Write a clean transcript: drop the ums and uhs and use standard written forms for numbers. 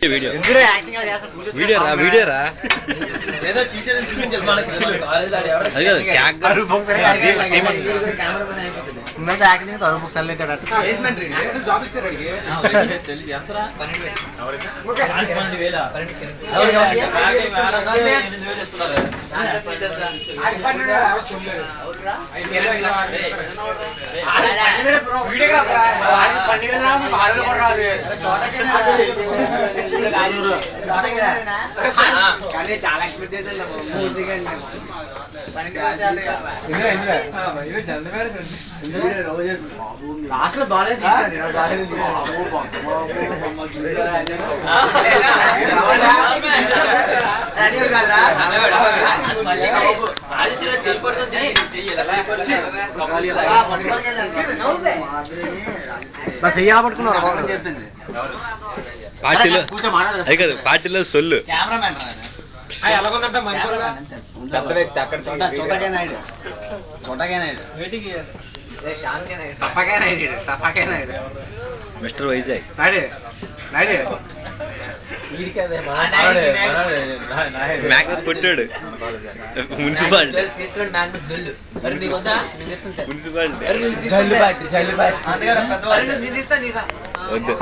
video video రా video రా ఏదో టీచర్ చూపించాలి మనకి కాలేజ్ ఆడ ఎవడ అది కాదు క్యాక్ కరు బుక్స్ కెమెరామెన్ అయిపోతుంది ముందు యాక్టింగ్ కరు బుక్స్ అల్లేటాడు ప్లేస్మెంట్ రీడ్ జాబ్ ఇస్తారు అడిగి తెలియదు ఎంతరా 12000 ఇస్తున్నారు కానీ చాలా ఎక్స్పెక్ట్ చేశాను లాస్ట్ లో బాగా చెయ్యాల పట్టుకున్నారు చెప్పింది పార్టీలో అది కాదు పార్టీలో సొల్లు కెమెరామెన్ పెద్ద వ్యక్తి అక్కడ చోటకే నాయుడు తప్పకే నాయుడు మిస్టర్ వైజాగ్ మ్యాగ్నస్ కొట్టాడు మున్సిపాలిటీ మున్సిపాలిటీ వద్దు